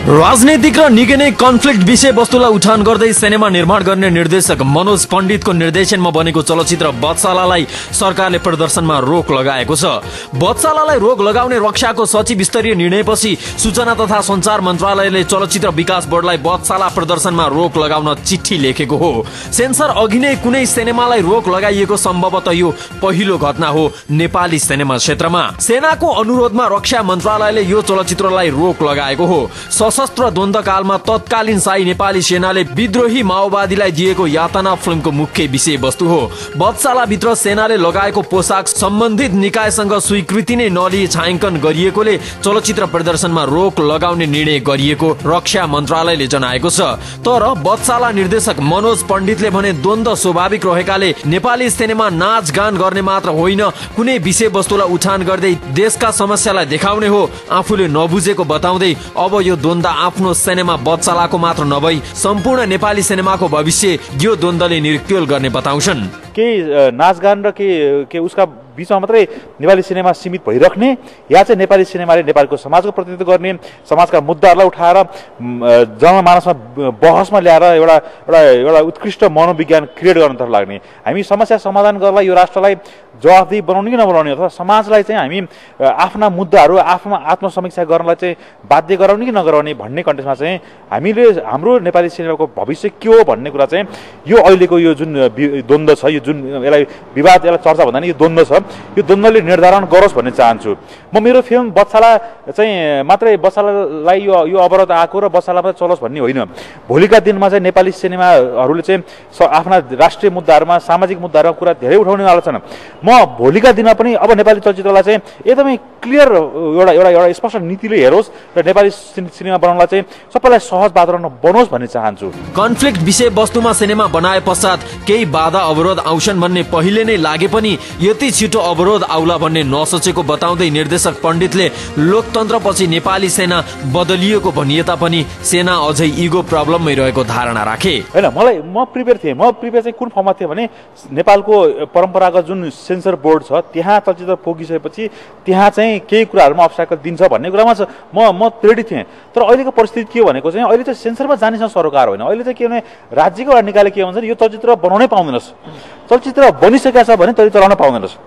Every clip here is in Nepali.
राजनीतिक र निकै नै कन्फ्लिक्ट विषयवस्तुलाई उठान गर्दै सिनेमा निर्माण गर्ने निर्देशक मनोज पण्डितको निर्देशनमा बनेको चलचित्र बत्सालालाई सरकारले प्रदर्शनमा रोक लगाएको छ। बत्सालालाई रोक लगाउने रक्षाको सचिव स्तरीय निर्णयपछि सूचना तथा सञ्चार मन्त्रालयले चलचित्र विकास बोर्डलाई बत्साला प्रदर्शनमा रोक लगाउन चिठी लेखेको हो। सेन्सर अघि नै कुनै सिनेमालाई रोक लगाइएको सम्भवतः यो पहिलो घटना हो नेपाली सिनेमा क्षेत्रमा। सेनाको अनुरोधमा रक्षा मन्त्रालयले यो चलचित्रलाई रोक लगाएको हो। सशस्त्र द्वन्द्वकालमा तत्कालीन शाही नेपाली सेनाले विद्रोही माओवादीलाई दिएको यातना फिल्मको मुख्य विषयवस्तु हो। बत्साला भित्र सेनाले लगाएको पोसाक सम्बन्धित निकायसँग स्वीकृति नै नलिई छायाङ्कन गरिएकोले चलचित्र प्रदर्शनमा रोक लगाउने निर्णय गरिएको रक्षा मन्त्रालयले जनाएको छ। तर बत्साला निर्देशक मनोज पण्डितले भने द्वन्द्व स्वाभाविक रहेकाले नेपाली सिनेमा नाचगान गर्ने मात्र होइन, कुनै विषयवस्तुलाई उठान गर्दै देशका समस्यालाई देखाउने हो। आफूले नबुझेको बताउँदै अब यो द्वन्द्व आफ्नो सिनेमा बत्सालाको मात्र नभई सम्पूर्ण नेपाली सिनेमाको भविष्य यो द्वन्द्वले निर्क्युल गर्ने बताउँछन्। केही नाचगान र के उसका बीचमा मात्रै नेपाली सिनेमा सीमित भइराख्ने या चाहिँ नेपाली सिनेमाले नेपालको समाजको प्रतिनिधित्व गर्ने, समाजका मुद्दाहरूलाई उठाएर जनमानसमा बहसमा ल्याएर एउटा उत्कृष्ट मनोविज्ञान क्रिएट गर्नतर्फ लाग्ने। हामी समस्या समाधान गर्नलाई यो राष्ट्रलाई जवाफदेही बनाउने कि नबनाउने अथवा समाजलाई चाहिँ हामी आफ्ना मुद्दाहरू आफ्नो आत्मसमीक्षा गर्नलाई चाहिँ बाध्य गराउने कि नगराउने भन्ने कन्टेक्स्टमा चाहिँ हामीले हाम्रो नेपाली सिनेमाको भविष्य के हो भन्ने कुरा चाहिँ यो अहिलेको यो जुन द्वन्द्व छ, यो जुन यसलाई विवाद, यसलाई चर्चा भन्दा नि यो द्वन्द्व छ, यो द्वन्द्वले निर्धारण गरोस् भन्ने चाहन्छु। म मेरो फिल्म बत्साला चाहिँ मात्रै बत्सालालाई यो अवरोध आएको र बत्साला मात्रै चलोस् भन्ने होइन। भोलिका दिनमा चाहिँ नेपाली सिनेमाहरूले चाहिँ आफ्ना राष्ट्रिय मुद्दाहरूमा, सामाजिक मुद्दाहरूमा कुरा धेरै उठाउनेवाला छन्। म भोलिका दिनमा पनि अब नेपाली चलचित्रलाई चाहिँ एकदमै क्लियर एउटा स्पष्ट नीतिले हेरोस् र नेपाली सिनेमा बनाउनलाई चाहिँ सबैलाई सहज वातावरण बनोस् भन्ने चाहन्छु। कन्फ्लिक्ट विषयवस्तुमा सिनेमा बनाए पश्चात केही बाधा अवरोध आउँछन् भन्ने पहिले नै लागे पनि यति छिटो अवरोध आउला भन्ने नसोचेको बताउँदै निर्देशक पण्डितले लोकतन्त्रपछि नेपाली सेना बदलिएको भनिए तापनि सेना अझै इगो प्रब्लममै रहेको धारणा राखे। होइन, म प्रिपेयर थिएँ। म प्रिपेयर चाहिँ कुन फर्ममा थिएँ भने नेपालको परम्परागत जुन सेन्सर बोर्ड छ त्यहाँ चलचित्र पुगिसकेपछि त्यहाँ चाहिँ केही कुराहरूमा अब्स्ट्याकल दिन्छ भन्ने कुरामा म रेडी थिएँ। तर अहिलेको परिस्थिति के भनेको चाहिँ अहिले चाहिँ सेन्सरमा जानेसँग सरोकार होइन। अहिले चाहिँ के भने राज्यको एउटा निकायले के भन्छ, यो चलचित्र बनाउनै पाउँदैनस्, चलचित्र बनिसकेको छ भने तैँले चलाउन पाउँदैनस्,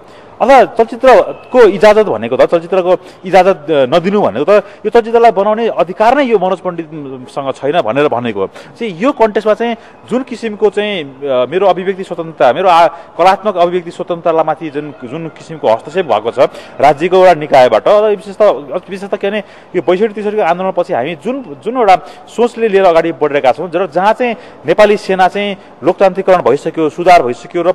अथवा चलचित्रको इजाजत भनेको त चलचित्रको इजाजत नदिनु भनेको त यो चलचित्रलाई बनाउने अधिकार नै यो मनोज पण्डितसँग छैन भनेर भनेको चाहिँ यो कन्टेक्स्टमा चाहिँ जुन किसिमको चाहिँ मेरो अभिव्यक्ति स्वतन्त्रता, मेरो कलात्मक अभिव्यक्ति स्वतन्त्रतामाथि जुन किसिमको हस्तक्षेप भएको छ राज्यको एउटा निकायबाट, विशेषतः के भने यो ६२-६३को आन्दोलनपछि हामी जुन एउटा सोचले लिएर अगाडि बढिरहेका छौँ, जहाँ चाहिँ नेपाली सेना चाहिँ लोकतान्त्रिकरण भइसक्यो, सुधार भइसक्यो र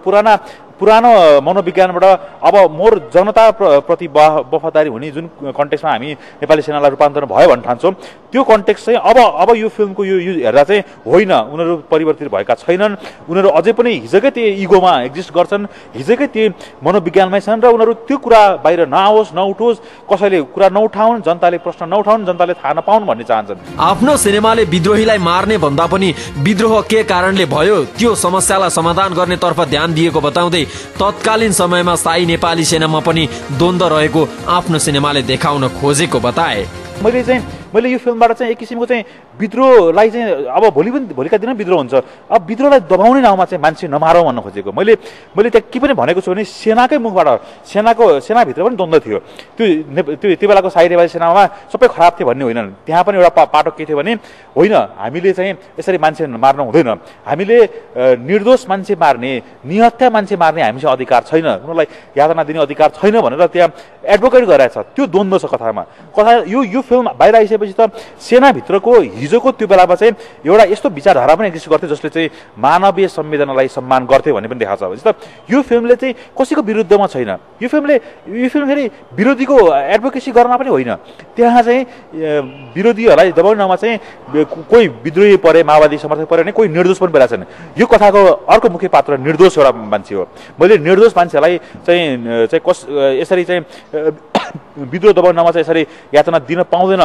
पुरानो मनोविज्ञानबाट अब मोर जनता प्रति वफादारी हुने जुन कन्टेक्स्टमा हामी नेपाली सेनालाई रूपान्तरण भयो भन्ने ठान्छौँ, त्यो कन्टेक्स्ट चाहिँ अब यो फिल्मको यो हेर्दा चाहिँ होइन, उनीहरू परिवर्तित भएका छैनन्, उनीहरू अझै पनि हिजोकै त्यो इगोमा एक्जिस्ट गर्छन्, हिजोकै त्यो मनोविज्ञानमै छन् र उनीहरू त्यो कुरा बाहिर नआओस्, नउठोस्, कसैले कुरा नउठाउन्, जनताले प्रश्न नउठाउन्, जनताले थाहा नपाउन् भन्ने चाहन्छन्। आफ्नो सिनेमाले विद्रोहीलाई मार्ने भन्दा पनि विद्रोह के कारणले भयो त्यो समस्यालाई समाधान गर्नेतर्फ ध्यान दिएको बताउँदै तत्कालीन समयमा शाही नेपाली सेनामा पनि द्वन्द्व रहेको आफ्नो सिनेमाले देखाउन खोजेको बताए। मैले यो फिल्मबाट चाहिँ एक किसिमको चाहिँ विद्रोहलाई चाहिँ अब भोलिका दिनमा विद्रोह हुन्छ, अब विद्रोहलाई दबाउने नाउँमा चाहिँ मान्छे नमारौँ भन्न खोजेको। मैले त्यहाँ के पनि भनेको छु भने सेनाकै मुखबाट सेनाभित्र पनि द्वन्द्व थियो। त्यो बेलाको शाही नेपाली सेनामा सबै खराब थियो भन्ने होइन, त्यहाँ पनि एउटा पाटो के थियो भने होइन, हामीले चाहिँ यसरी मान्छे मार्नु हुँदैन, हामीले निर्दोष मान्छे मार्ने, निहत्या मान्छे मार्ने हामीसँग अधिकार छैन, उनीहरूलाई यातना दिने अधिकार छैन भनेर त्यहाँ एडभोकेट गरिरहेछ। त्यो द्वन्द्व छ कथा यो फिल्म बाहिर आइसकेपछि त सेनाभित्रको हिजोको त्यो बेलामा चाहिँ एउटा यस्तो विचारधारा पनि एक्जिस्ट गर्थ्यो जसले चाहिँ मानवीय संवेदनालाई सम्मान गर्थ्यो भन्ने पनि देखाएको छ। यो फिल्मले चाहिँ कसैको विरुद्धमा छैन, यो फिल्म फेरि विरोधीको एडभोकेसी गर्न पनि होइन, त्यहाँ चाहिँ विरोधीहरूलाई दबाउने नाउँमा चाहिँ कोही विद्रोही परे, माओवादी समर्थक परे भने कोही निर्दोष पनि परेका छन्। यो कथाको अर्को मुख्य पात्र निर्दोष एउटा मान्छे हो। मैले निर्दोष मान्छेलाई चाहिँ यसरी चाहिँ विद्रोह दबाउने नाउँमा चाहिँ यसरी यातना दिन पाउँदैन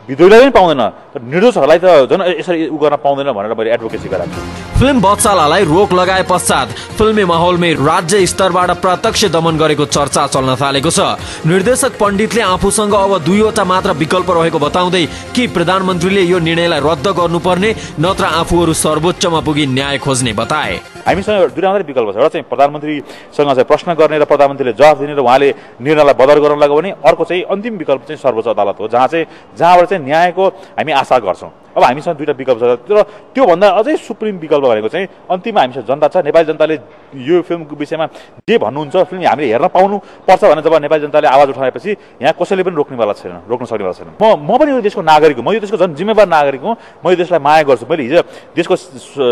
विद्रोहीलाई पनि पाउँदैन, निर्दोषहरूलाई त झन् यसरी उ गर्न पाउँदैन भनेर मैले एडभोकेसी गराएको छु। फिल्म बत्सालालाई रोक लगाए पश्चात फिल्मी माहौलमै राज्य स्तरबाट प्रत्यक्ष दमन गरेको चर्चा चल्न थालेको छ। निर्देशक पण्डितले आफूसँग अब 2वटा मात्र विकल्प रहेको बताउँदै कि प्रधानमन्त्रीले यो निर्णयलाई रद्द गर्नुपर्ने नत्र आफूहरू सर्वोच्चमा पुगी न्याय खोज्ने बताए। हामीसँग 2 मात्रै विकल्प छ। एउटा चाहिँ प्रधानमन्त्रीसँग चाहिँ प्रश्न गर्ने र प्रधानमन्त्रीले जवाफ दिने र उहाँले निर्णयलाई बदर गर्न लगाउने, अर्को चाहिँ अन्तिम विकल्प चाहिँ सर्वोच्च अदालत हो, जहाँबाट चाहिँ न्यायको हामी आशा गर्छौँ। अब हामीसँग 2टा विकल्प छ, तर त्योभन्दा अझै सुप्रिम विकल्प भनेको चाहिँ अन्तिममा हामीसँग जनता छ। नेपाली जनताले यो फिल्मको विषयमा जे भन्नुहुन्छ, फिल्म हामीले हेर्न पाउनु पर्छ भने जब नेपाली जनताले आवाज उठाएपछि यहाँ कसैले पनि रोक्न सक्नेवाला छैन। म पनि यो देशको नागरिक हुँ, म यो देशको झन् जिम्मेवार नागरिक हुँ। म यो देशलाई माया गर्छु। मैले हिजो देशको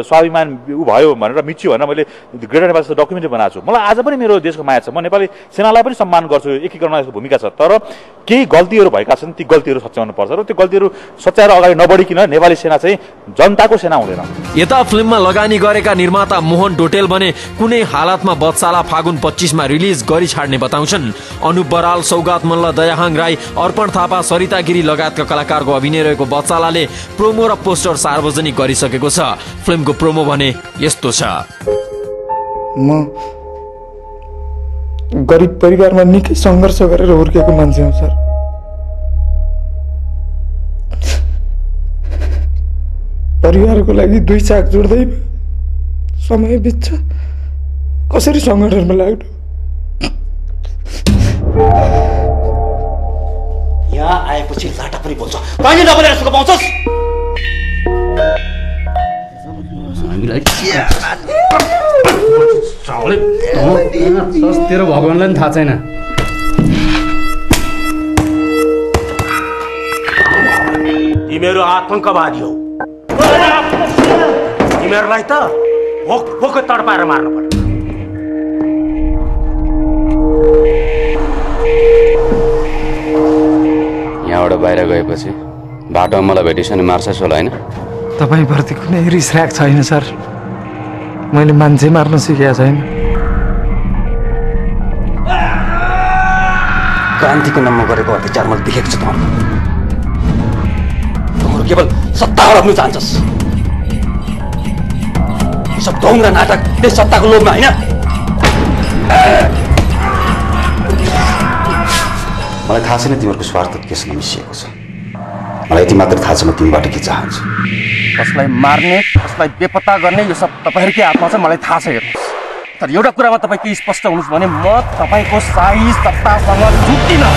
स्वाभिमान उ भयो भनेर मिच्यो भनेर मैले ग्रेटर नेपाल डकुमेन्ट्री बनाएको छु। मलाई आज पनि मेरो देशको माया छ। म नेपाली सेनालाई पनि सम्मान गर्छु, एकीकरणमा यसको भूमिका छ। तर केही गल्तीहरू भएका छन्, ती गल्तीहरू सच्याउनु पर्छ र त्यो गल्तीहरू सच्याएर अगाडि नबढिकन नेपाली सेना चाहिँ जनताको सेना हुँदैन। यता फिल्ममा लगानी गरेका निर्माता मोहन डोटेल भने कुनै हालतमा बत्साला फागुन 25 मा रिलिज गरी छाड्ने बताउँछन्। अनुप बराल, सौगात मल्ल, दयाहाङ राई, अर्पण थापा, सरिता गिरी लगायतका कलाकारको अभिनय रहेको बत्सालाले प्रोमो र पोस्टर सार्वजनिक गरिसकेको छ। फिल्मको प्रोमो भने यस्तो छ। म गरिब परिवारमा निकै सङ्घर्ष गरेर हुर्केको मान्छे हुँ सर। परिवारको लागि 2 चाक जोड्दै समय बित्छ, कसरी सङ्गठनमा लाग्नु। यहाँ आएपछि लाटा पनि बोल्छ, तैँले नबोलेर सुख पाउँछस्। तेरो भगवानलाई पनि थाहा छैन। तिमीहरू आतंकवादी हौ। तिमीहरूलाई त भोक तडपाएर मार्नु पर्छ। यहाँबाट बाहिर गएपछि बाटोमा मलाई भेटिस् भने मार्छस् होला होइन? तपाईँप्रति कुनै रिसराग छैन सर। मैले मान्छे मार्न सिकेको छैन। क्रान्तिको नाममा गरेको अत्याचार मैले देखेको छु। तिमीहरू केवल सत्ता हराउनु चाहन्छस्। सब ढोङ र नाटक त्यही सत्ताको लोभमा होइन। मलाई थाहा छैन तिमीहरूको स्वार्थ केसँग मिसिएको छ। मलाई यति मात्र थाहा छ म तिमीबाट के चाहन्छु। कसलाई मार्ने, कसलाई बेपत्ता गर्ने, यो सब तपाईँहरूकै हातमा छ। मलाई थाहा छ। हेर्नुहोस्, तर एउटा कुरामा तपाईँ केही स्पष्ट हुनुहोस् भने म तपाईँको शाही सत्तासँग जुट्दिनँ।